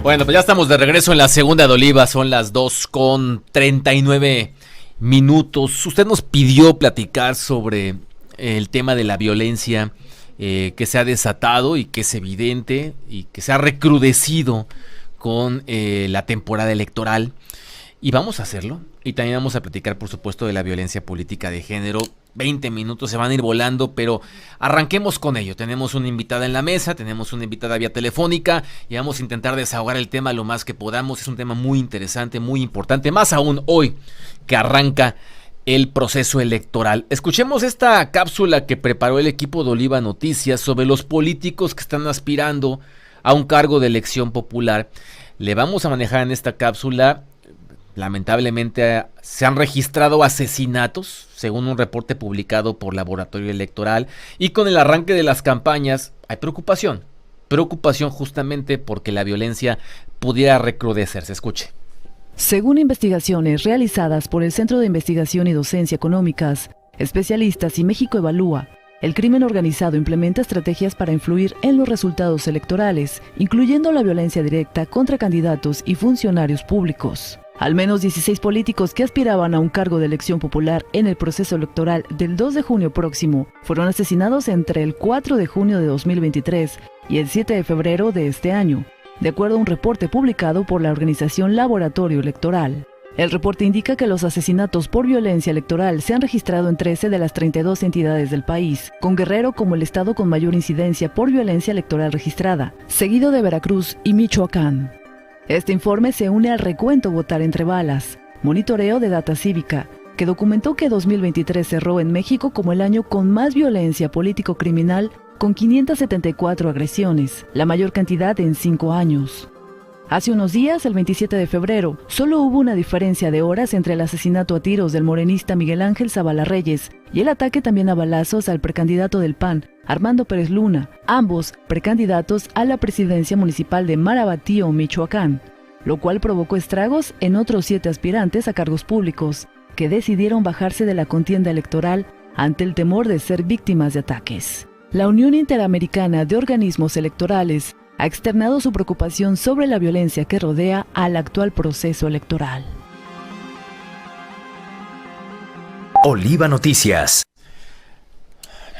Bueno, pues ya estamos de regreso en la segunda de Oliva, son las 2:39. Usted nos pidió platicar sobre el tema de la violencia que se ha desatado y que es evidente y que se ha recrudecido con la temporada electoral. Y vamos a hacerlo. Y también vamos a platicar, por supuesto, de la violencia política de género. 20 minutos se van a ir volando, pero arranquemos con ello. Tenemos una invitada en la mesa, tenemos una invitada vía telefónica y vamos a intentar desahogar el tema lo más que podamos. Es un tema muy interesante, muy importante, más aún hoy que arranca el proceso electoral. Escuchemos esta cápsula que preparó el equipo de Oliva Noticias sobre los políticos que están aspirando a un cargo de elección popular. Le vamos a manejar en esta cápsula. Lamentablemente se han registrado asesinatos, según un reporte publicado por Laboratorio Electoral, y con el arranque de las campañas hay preocupación justamente porque la violencia pudiera recrudecerse. Escuche. Según investigaciones realizadas por el Centro de Investigación y Docencia Económicas, especialistas y México Evalúa, el crimen organizado implementa estrategias para influir en los resultados electorales, incluyendo la violencia directa contra candidatos y funcionarios públicos. Al menos 16 políticos que aspiraban a un cargo de elección popular en el proceso electoral del 2 de junio próximo fueron asesinados entre el 4 de junio de 2023 y el 7 de febrero de este año, de acuerdo a un reporte publicado por la organización Laboratorio Electoral. El reporte indica que los asesinatos por violencia electoral se han registrado en 13 de las 32 entidades del país, con Guerrero como el estado con mayor incidencia por violencia electoral registrada, seguido de Veracruz y Michoacán. Este informe se une al recuento Votar entre balas, monitoreo de data cívica, que documentó que 2023 cerró en México como el año con más violencia político-criminal, con 574 agresiones, la mayor cantidad en 5 años. Hace unos días, el 27 de febrero, solo hubo una diferencia de horas entre el asesinato a tiros del morenista Miguel Ángel Zavala Reyes y el ataque también a balazos al precandidato del PAN, Armando Pérez Luna, ambos precandidatos a la presidencia municipal de Marabatío, Michoacán, lo cual provocó estragos en otros 7 aspirantes a cargos públicos, que decidieron bajarse de la contienda electoral ante el temor de ser víctimas de ataques. La Unión Interamericana de Organismos Electorales ha externado su preocupación sobre la violencia que rodea al actual proceso electoral. Oliva Noticias.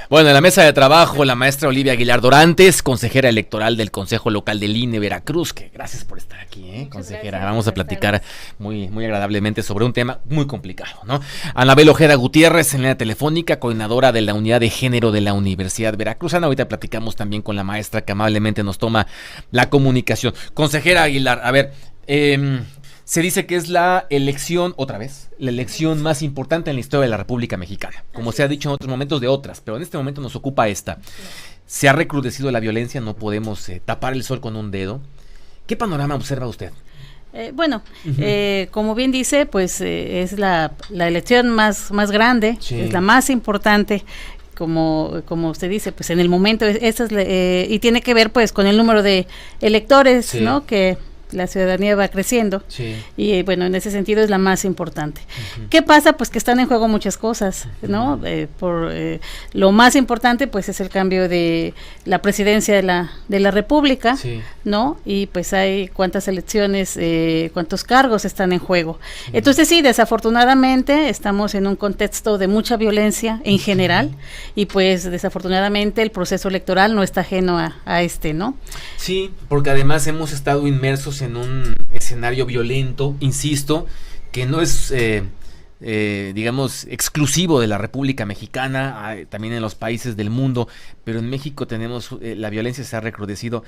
Bueno, en la mesa de trabajo, la maestra Olivia Aguilar Dorantes, consejera electoral del Consejo Local del INE Veracruz, que gracias por estar aquí, consejera. Gracias, vamos a platicar muy agradablemente sobre un tema muy complicado, ¿no? Anabel Ojeda Gutiérrez, en línea telefónica, coordinadora de la Unidad de Género de la Universidad Veracruzana. Ahorita platicamos también con la maestra que amablemente nos toma la comunicación. Consejera Aguilar, a ver, se dice que es la elección más importante en la historia de la República Mexicana, como se ha dicho en otros momentos de otras, pero en este momento nos ocupa esta. Se ha recrudecido la violencia, no podemos tapar el sol con un dedo. ¿Qué panorama observa usted? Como bien dice, pues es la elección más grande, sí, es la más importante. Como usted dice, pues en el momento esa es y tiene que ver pues con el número de electores, sí, ¿no? Que la ciudadanía va creciendo, sí, y bueno, en ese sentido es la más importante. ¿Qué pasa? Pues que están en juego muchas cosas, ¿no? Lo más importante pues es el cambio de la presidencia de la República, sí, ¿no? Y pues hay cuántas elecciones, cuántos cargos están en juego. Entonces sí, desafortunadamente estamos en un contexto de mucha violencia en general y pues desafortunadamente el proceso electoral no está ajeno a este, ¿no? Sí, porque además hemos estado inmersos en un escenario violento, insisto, que no es, digamos, exclusivo de la República Mexicana, también en los países del mundo, pero en México tenemos, la violencia se ha recrudecido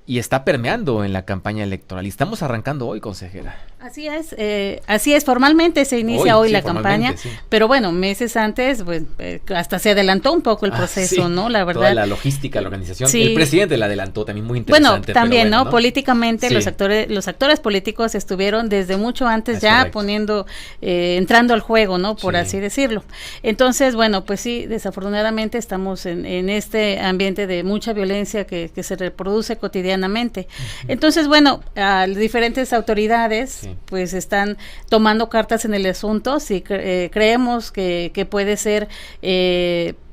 y está permeando en la campaña electoral. Y estamos arrancando hoy, consejera. Así es, formalmente se inicia hoy la campaña, sí, pero bueno, meses antes, pues hasta se adelantó un poco el proceso, sí, ¿no? La verdad. Toda la logística, la organización, sí. El presidente la adelantó también, muy interesante. Bueno, también, pero ¿no? Políticamente, sí, los actores políticos estuvieron desde mucho antes es ya correcto. Entrando al juego, ¿no? Por sí, así decirlo. Entonces, bueno, pues sí, desafortunadamente estamos en este ambiente de mucha violencia que se reproduce cotidianamente. Entonces, bueno, las diferentes autoridades, sí, pues están tomando cartas en el asunto. Sí, creemos que puede ser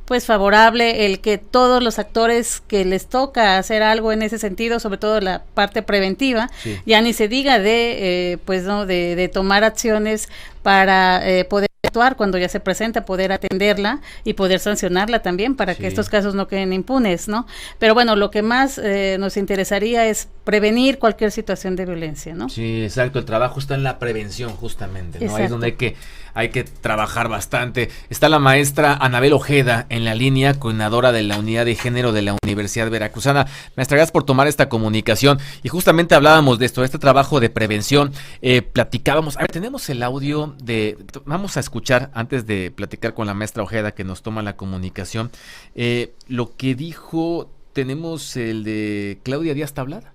pues favorable el que todos los actores que les toca hacer algo en ese sentido, sobre todo la parte preventiva, ya ni se diga de pues no de tomar acciones para poder actuar cuando ya se presenta, poder atenderla y poder sancionarla también para que estos casos no queden impunes, ¿no? Pero bueno, lo que más nos interesaría es prevenir cualquier situación de violencia, ¿no? Sí, exacto, el trabajo está en la prevención justamente, ¿no? Ahí es donde hay que trabajar bastante. Está la maestra Anabel Ojeda en la línea, coordinadora de la Unidad de Género de la Universidad Veracruzana. Maestra, gracias por tomar esta comunicación. Y justamente hablábamos de esto, de este trabajo de prevención. Platicábamos, a ver, tenemos el audio vamos a escuchar, antes de platicar con la maestra Ojeda que nos toma la comunicación, lo que dijo, tenemos el de Claudia Díaz Tablada.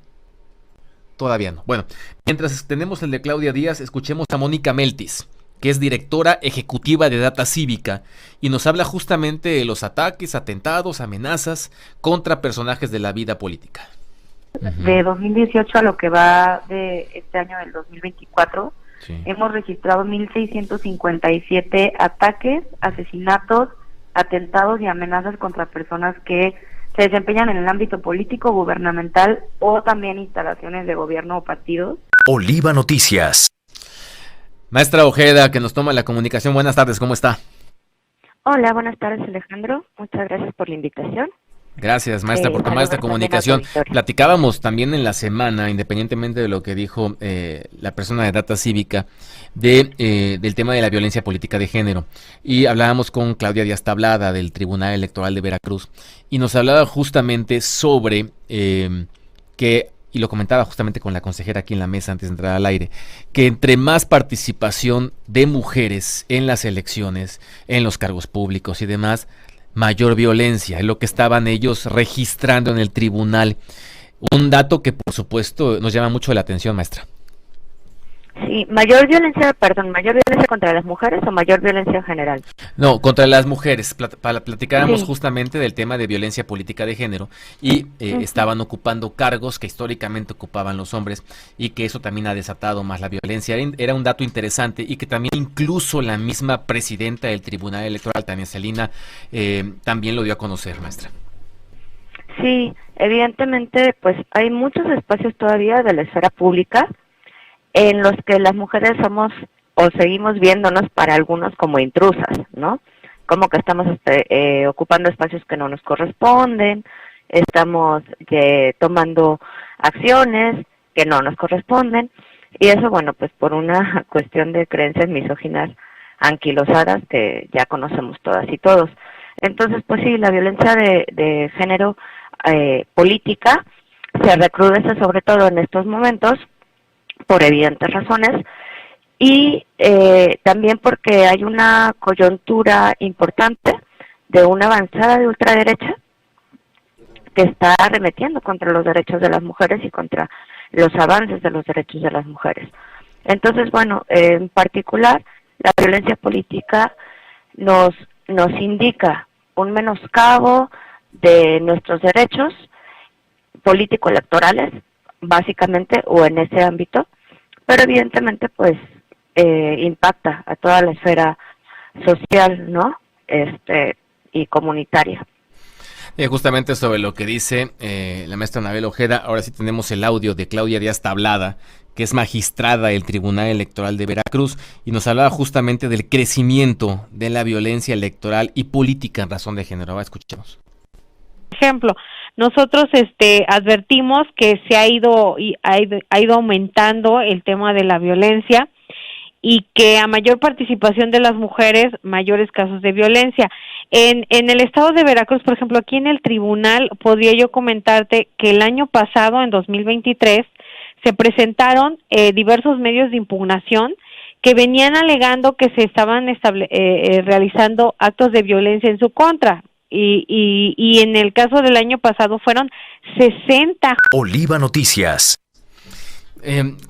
Todavía no. Bueno, mientras tenemos el de Claudia Díaz, escuchemos a Mónica Meltis, que es directora ejecutiva de Data Cívica, y nos habla justamente de los ataques, atentados, amenazas contra personajes de la vida política. De 2018 a lo que va de este año del 2024, hemos registrado 1,657 ataques, asesinatos, atentados y amenazas contra personas que se desempeñan en el ámbito político, gubernamental o también instalaciones de gobierno o partidos. Oliva Noticias. Maestra Ojeda, que nos toma la comunicación, buenas tardes, ¿cómo está? Hola, buenas tardes, Alejandro. Muchas gracias por la invitación. Gracias, maestra, por tomar esta comunicación. Platicábamos también en la semana, independientemente de lo que dijo la persona de Data Cívica, del tema de la violencia política de género. Y hablábamos con Claudia Díaz Tablada, del Tribunal Electoral de Veracruz, y nos hablaba justamente sobre y lo comentaba justamente con la consejera aquí en la mesa antes de entrar al aire, que entre más participación de mujeres en las elecciones, en los cargos públicos y demás, mayor violencia, es lo que estaban ellos registrando en el tribunal. Un dato que por supuesto nos llama mucho la atención, maestra. Sí, mayor violencia contra las mujeres o mayor violencia en general. No, contra las mujeres. Platicábamos justamente del tema de violencia política de género y estaban ocupando cargos que históricamente ocupaban los hombres y que eso también ha desatado más la violencia. Era un dato interesante y que también incluso la misma presidenta del Tribunal Electoral, Tania Celina, también lo dio a conocer, maestra. Sí, evidentemente, pues hay muchos espacios todavía de la esfera pública en los que las mujeres somos o seguimos viéndonos para algunos como intrusas, ¿no? Como que estamos ocupando espacios que no nos corresponden, estamos tomando acciones que no nos corresponden, y eso, bueno, pues por una cuestión de creencias misóginas anquilosadas que ya conocemos todas y todos. Entonces, pues sí, la violencia de género política se recrudece sobre todo en estos momentos, por evidentes razones, y también porque hay una coyuntura importante de una avanzada de ultraderecha que está arremetiendo contra los derechos de las mujeres y contra los avances de los derechos de las mujeres. Entonces, bueno, en particular, la violencia política nos indica un menoscabo de nuestros derechos político-electorales, básicamente, o en ese ámbito, pero evidentemente pues impacta a toda la esfera social, ¿no? Y comunitaria. Justamente sobre lo que dice la maestra Anabel Ojeda, ahora sí tenemos el audio de Claudia Díaz Tablada, que es magistrada del Tribunal Electoral de Veracruz, y nos hablaba justamente del crecimiento de la violencia electoral y política en razón de género. Ahora escuchemos. Ejemplo, nosotros advertimos que se ha ido aumentando el tema de la violencia y que a mayor participación de las mujeres, mayores casos de violencia. En el estado de Veracruz, por ejemplo, aquí en el tribunal, podría yo comentarte que el año pasado, en 2023, se presentaron diversos medios de impugnación que venían alegando que se estaban realizando actos de violencia en su contra. Y en el caso del año pasado fueron 60. Oliva Noticias.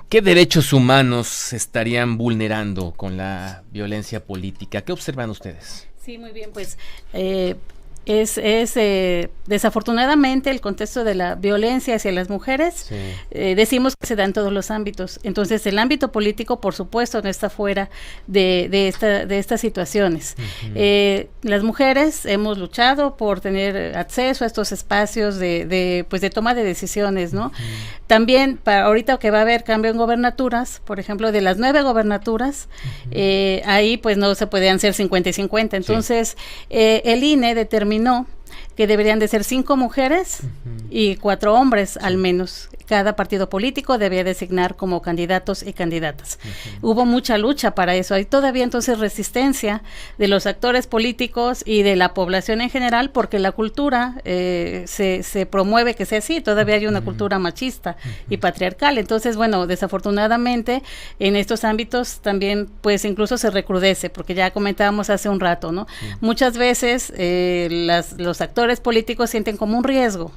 ¿Qué derechos humanos se estarían vulnerando con la violencia política? ¿Qué observan ustedes? Sí, muy bien, pues Desafortunadamente el contexto de la violencia hacia las mujeres, sí, decimos que se da en todos los ámbitos. Entonces el ámbito político, por supuesto, no está fuera de estas situaciones. Uh-huh. Las mujeres hemos luchado por tener acceso a estos espacios de toma de decisiones, ¿no? Uh-huh. También para ahorita que va a haber cambio en gobernaturas, por ejemplo, de las 9 gobernaturas, uh-huh, ahí pues no se podían ser 50 y 50. Entonces, sí, el INE determinó que deberían de ser 5 mujeres, uh-huh, y 4 hombres al menos. Cada partido político debía designar como candidatos y candidatas. Uh-huh. Hubo mucha lucha para eso. Hay todavía entonces resistencia de los actores políticos y de la población en general, porque la cultura se promueve que sea así. Todavía hay una cultura machista y patriarcal. Entonces, bueno, desafortunadamente en estos ámbitos también pues incluso se recrudece, porque ya comentábamos hace un rato, ¿no? Uh-huh. Muchas veces los actores políticos sienten como un riesgo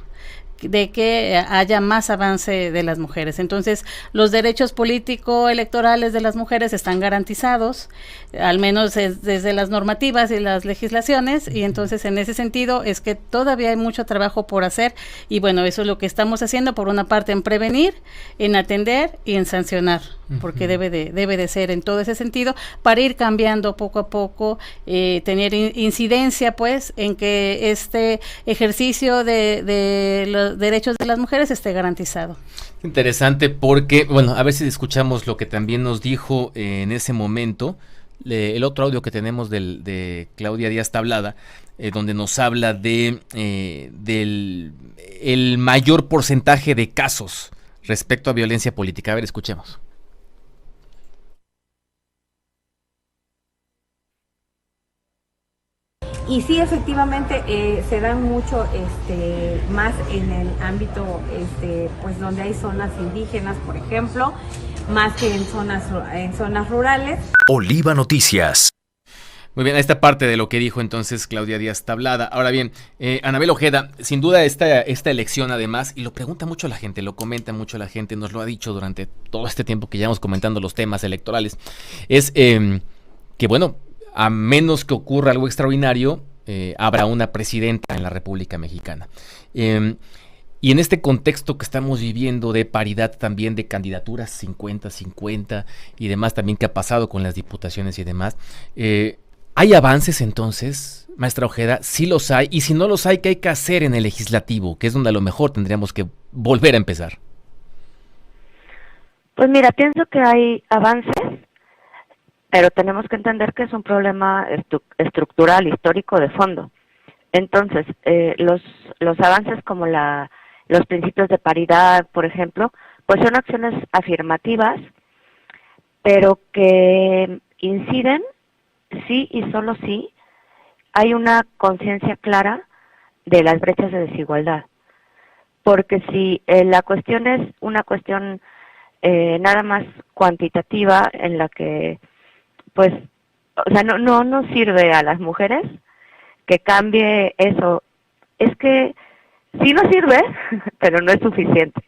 de que haya más avance de las mujeres. Entonces, los derechos político-electorales de las mujeres están garantizados, al menos desde las normativas y las legislaciones, y entonces en ese sentido es que todavía hay mucho trabajo por hacer, y bueno, eso es lo que estamos haciendo, por una parte en prevenir, en atender y en sancionar, porque debe de ser en todo ese sentido, para ir cambiando poco a poco, tener incidencia pues en que este ejercicio de los derechos de las mujeres esté garantizado. Interesante, porque, bueno, a ver si escuchamos lo que también nos dijo en ese momento, el otro audio que tenemos de Claudia Díaz Tablada, donde nos habla del el mayor porcentaje de casos respecto a violencia política. A ver, escuchemos. Y sí, efectivamente, se dan mucho más en el ámbito pues donde hay zonas indígenas, por ejemplo, más que en zonas rurales. Oliva Noticias. Muy bien, esta parte de lo que dijo entonces Claudia Díaz Tablada. Ahora bien, Anabel Ojeda, sin duda esta elección además, y lo pregunta mucho la gente, lo comenta mucho la gente, nos lo ha dicho durante todo este tiempo que llevamos comentando los temas electorales, es que bueno, a menos que ocurra algo extraordinario, habrá una presidenta en la República Mexicana. Y en este contexto que estamos viviendo de paridad también de candidaturas 50-50 y demás, también que ha pasado con las diputaciones y demás, ¿hay avances entonces, maestra Ojeda? Sí los hay, y si no los hay, ¿qué hay que hacer en el legislativo? Que es donde a lo mejor tendríamos que volver a empezar. Pues mira, pienso que hay avances, pero tenemos que entender que es un problema estructural, histórico, de fondo. Entonces, los avances como los principios de paridad, por ejemplo, pues son acciones afirmativas, pero que inciden, sí y solo sí, hay una conciencia clara de las brechas de desigualdad. Porque si la cuestión es una cuestión nada más cuantitativa, en la que pues, o sea, no sirve a las mujeres que cambie eso. Es que sí nos sirve, pero no es suficiente,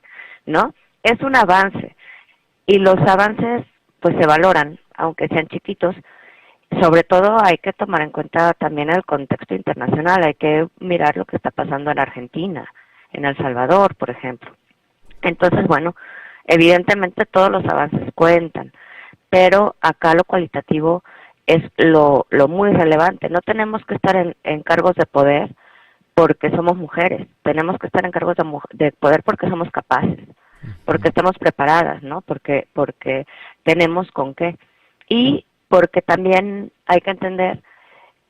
¿no? Es un avance, y los avances pues se valoran, aunque sean chiquitos. Sobre todo hay que tomar en cuenta también el contexto internacional, hay que mirar lo que está pasando en Argentina, en El Salvador, por ejemplo. Entonces, bueno, evidentemente todos los avances cuentan, pero acá lo cualitativo es lo muy relevante. No tenemos que estar en cargos de poder porque somos mujeres, tenemos que estar en cargos de poder porque somos capaces, porque estamos preparadas, ¿no? Porque tenemos con qué. Y porque también hay que entender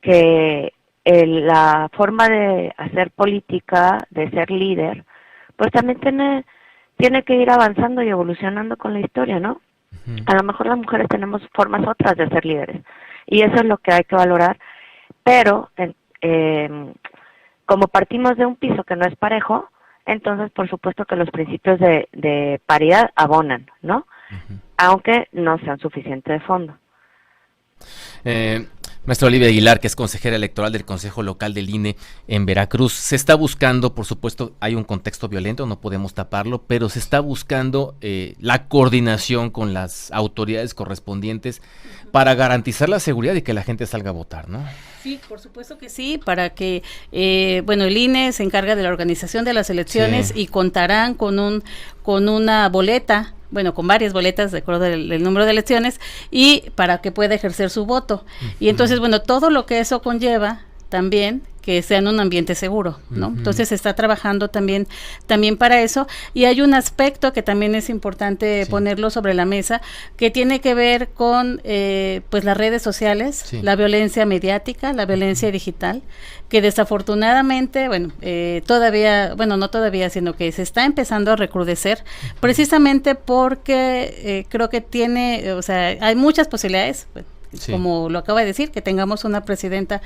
que la forma de hacer política, de ser líder, pues también tiene que ir avanzando y evolucionando con la historia, ¿no? A lo mejor las mujeres tenemos formas otras de ser líderes, y eso es lo que hay que valorar, pero como partimos de un piso que no es parejo, entonces por supuesto que los principios de paridad abonan, ¿no? Aunque no sean suficientes de fondo. Maestra Olivia Aguilar, que es consejera electoral del Consejo Local del INE en Veracruz, se está buscando, por supuesto, hay un contexto violento, no podemos taparlo, pero se está buscando la coordinación con las autoridades correspondientes para garantizar la seguridad y que la gente salga a votar, ¿no? Sí, por supuesto que sí, para que, el INE se encarga de la organización de las elecciones y contarán con una boleta, con varias boletas de acuerdo al número de elecciones y para que pueda ejercer su voto. Y entonces, todo lo que eso conlleva también que sea en un ambiente seguro, ¿no? Entonces se está trabajando también para eso, y hay un aspecto que también es importante ponerlo sobre la mesa, que tiene que ver con las redes sociales, la violencia mediática, la violencia digital, que desafortunadamente, todavía, no todavía, sino que se está empezando a recrudecer, precisamente porque creo que hay muchas posibilidades, como lo acaba de decir, que tengamos una presidenta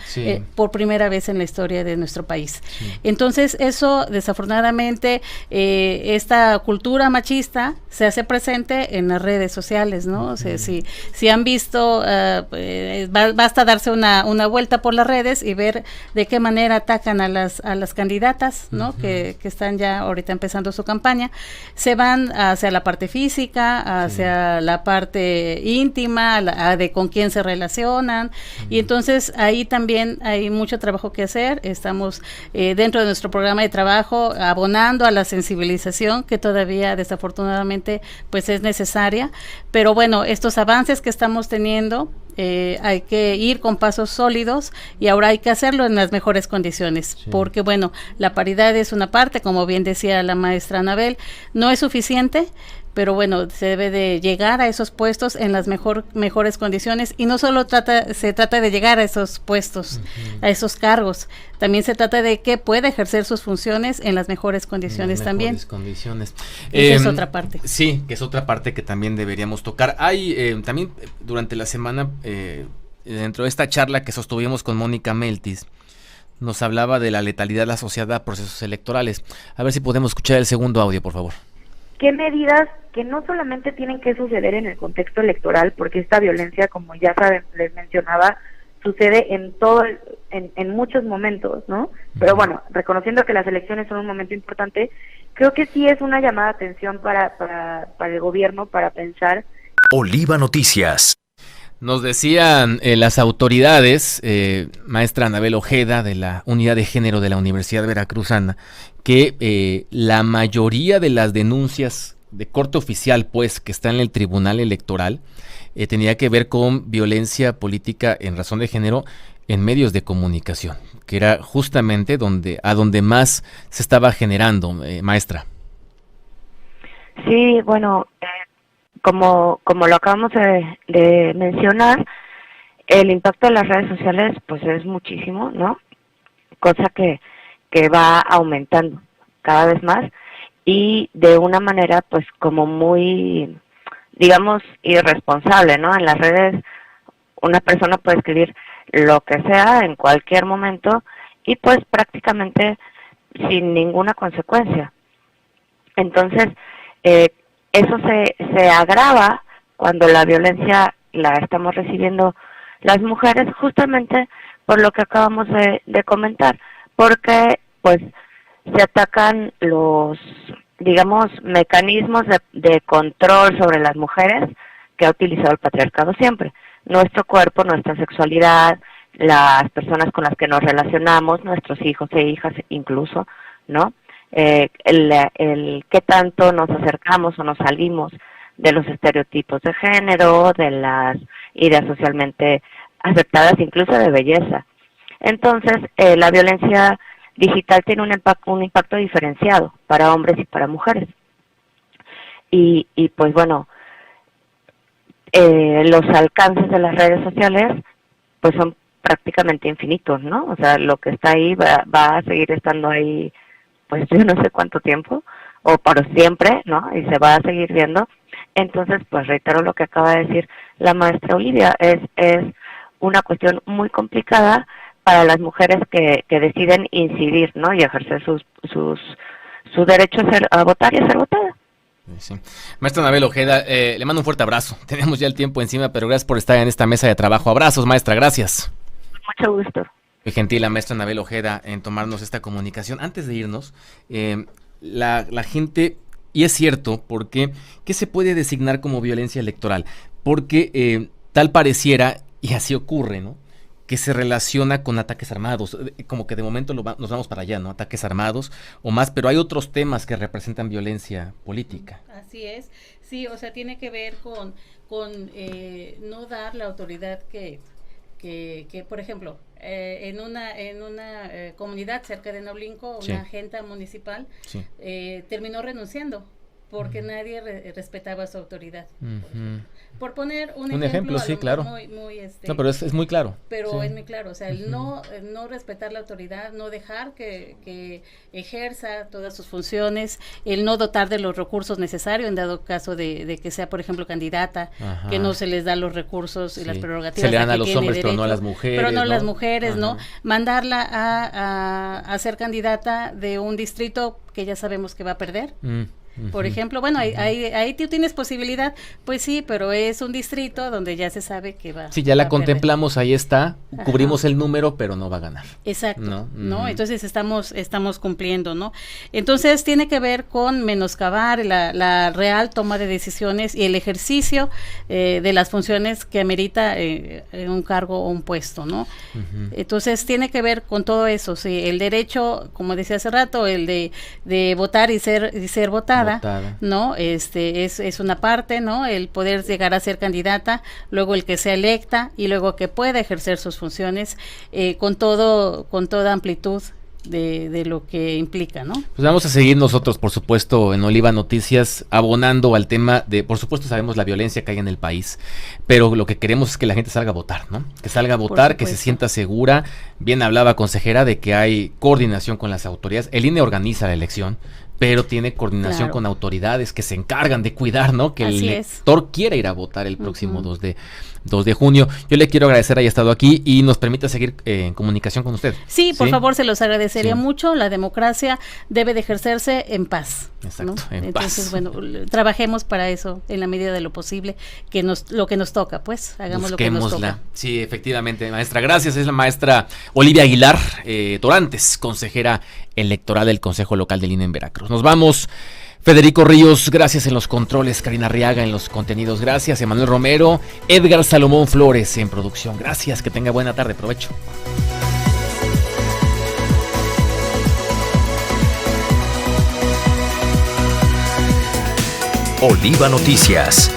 por primera vez en la historia de nuestro país. Entonces, eso, desafortunadamente, esta cultura machista se hace presente en las redes sociales, ¿no? O sea, si han visto, basta darse una vuelta por las redes y ver de qué manera atacan a las candidatas, ¿no? Que están ya ahorita empezando su campaña. Se van hacia la parte física, hacia la parte íntima, de con quién se relacionan, y entonces ahí también hay mucho trabajo que hacer. Estamos dentro de nuestro programa de trabajo abonando a la sensibilización, que todavía desafortunadamente es necesaria, pero estos avances que estamos teniendo, hay que ir con pasos sólidos, y ahora hay que hacerlo en las mejores condiciones, porque la paridad es una parte, como bien decía la maestra Anabel, no es suficiente, pero se debe de llegar a esos puestos en las mejores condiciones, y no solo se trata de llegar a esos puestos, a esos cargos, también se trata de que pueda ejercer sus funciones en las mejores condiciones también. Condiciones. Esa es otra parte. Sí, que es otra parte que también deberíamos tocar. Hay también durante la semana, dentro de esta charla que sostuvimos con Mónica Meltis, nos hablaba de la letalidad asociada a procesos electorales. A ver si podemos escuchar el segundo audio, por favor. ¿Qué medidas que no solamente tienen que suceder en el contexto electoral, porque esta violencia, como ya saben, les mencionaba, sucede en muchos momentos, ¿no? Pero reconociendo que las elecciones son un momento importante, creo que sí es una llamada de atención para el gobierno, para pensar. Oliva Noticias. Nos decían las autoridades, maestra Anabel Ojeda, de la Unidad de Género de la Universidad Veracruzana, que la mayoría de las denuncias de corte oficial, que está en el Tribunal Electoral, tenía que ver con violencia política en razón de género en medios de comunicación, que era justamente a donde más se estaba generando, maestra. Sí, como lo acabamos de mencionar, el impacto de las redes sociales es muchísimo, ¿no? Cosa que va aumentando cada vez más, y de una manera como muy, digamos, irresponsable, ¿no? En las redes una persona puede escribir lo que sea en cualquier momento y prácticamente sin ninguna consecuencia. Entonces, eso se agrava cuando la violencia la estamos recibiendo las mujeres, justamente por lo que acabamos de comentar, porque se atacan los, digamos, mecanismos de control sobre las mujeres que ha utilizado el patriarcado siempre. Nuestro cuerpo, nuestra sexualidad, las personas con las que nos relacionamos, nuestros hijos e hijas incluso, ¿no? El qué tanto nos acercamos o nos salimos de los estereotipos de género, de las ideas socialmente aceptadas, incluso de belleza. Entonces, la violencia digital tiene un impacto diferenciado para hombres y para mujeres. Y los alcances de las redes sociales son prácticamente infinitos, ¿no? O sea, lo que está ahí va a seguir estando ahí, yo no sé cuánto tiempo, o para siempre, ¿no? Y se va a seguir viendo. Entonces, reitero lo que acaba de decir la maestra Olivia, es una cuestión muy complicada para las mujeres que deciden incidir, ¿no? Y ejercer su derecho a votar y a ser votada. Sí. Maestra Anabel Ojeda, le mando un fuerte abrazo. Tenemos ya el tiempo encima, pero gracias por estar en esta mesa de trabajo. Abrazos, maestra, gracias. mucho gusto. Muy gentil la maestra Anabel Ojeda en tomarnos esta comunicación. Antes de irnos, la gente, y es cierto, porque ¿qué se puede designar como violencia electoral? Porque tal pareciera, y así ocurre, ¿no?, que se relaciona con ataques armados, como que de momento nos vamos para allá, ¿no? Ataques armados o más, pero hay otros temas que representan violencia política. Así es, sí, o sea, tiene que ver con no dar la autoridad que por ejemplo, en una comunidad cerca de Noblinco, una agente municipal terminó renunciando porque nadie respetaba su autoridad. Por poner un ejemplo sí, claro. muy no, pero es muy claro. Pero es muy claro, o sea, el no respetar la autoridad, no dejar que ejerza todas sus funciones, el no dotar de los recursos necesarios en dado caso de que sea, por ejemplo, candidata, que no se les da los recursos y las prerrogativas. Se le dan a los hombres, derecho, pero no a las mujeres. Pero no a las mujeres, ¿no? Mandarla a ser candidata de un distrito que ya sabemos que va a perder. Por ejemplo, bueno, ahí tú tienes posibilidad, pues sí, pero es un distrito donde ya se sabe que va. Sí, ya la contemplamos, ahí está, cubrimos el número, pero no va a ganar. Exacto, ¿no? Entonces estamos cumpliendo, ¿no? Entonces tiene que ver con menoscabar la real toma de decisiones y el ejercicio de las funciones que amerita un cargo o un puesto, ¿no? Entonces tiene que ver con todo eso, sí, el derecho, como decía hace rato, el de votar y ser votada, ¿no? Es una parte, ¿no? El poder llegar a ser candidata, luego el que sea electa y luego que pueda ejercer sus funciones con toda amplitud de lo que implica, ¿no? Pues vamos a seguir nosotros, por supuesto, en Oliva Noticias, abonando al tema de, por supuesto, sabemos la violencia que hay en el país, pero lo que queremos es que la gente salga a votar, ¿no? Que salga a votar, que se sienta segura. Bien hablaba, consejera, de que hay coordinación con las autoridades. El INE organiza la elección, pero tiene coordinación con autoridades que se encargan de cuidar, ¿no? Que el elector quiera ir a votar el próximo 2 de junio. Yo le quiero agradecer haya estado aquí y nos permita seguir en comunicación con usted. Sí, por favor, se los agradecería mucho. La democracia debe de ejercerse en paz. Exacto, ¿no? en Entonces, paz. bueno, trabajemos para eso en la medida de lo posible, lo que nos toca, pues, hagamos lo que nos toca. Sí, efectivamente, maestra. Gracias, es la maestra Olivia Aguilar Torantes, consejera electoral del Consejo Local del INE en Veracruz. Nos vamos. Federico Ríos, gracias en los controles, Karina Arriaga en los contenidos, gracias, Emanuel Romero, Edgar Salomón Flores en producción, gracias, que tenga buena tarde, provecho. Oliva Noticias.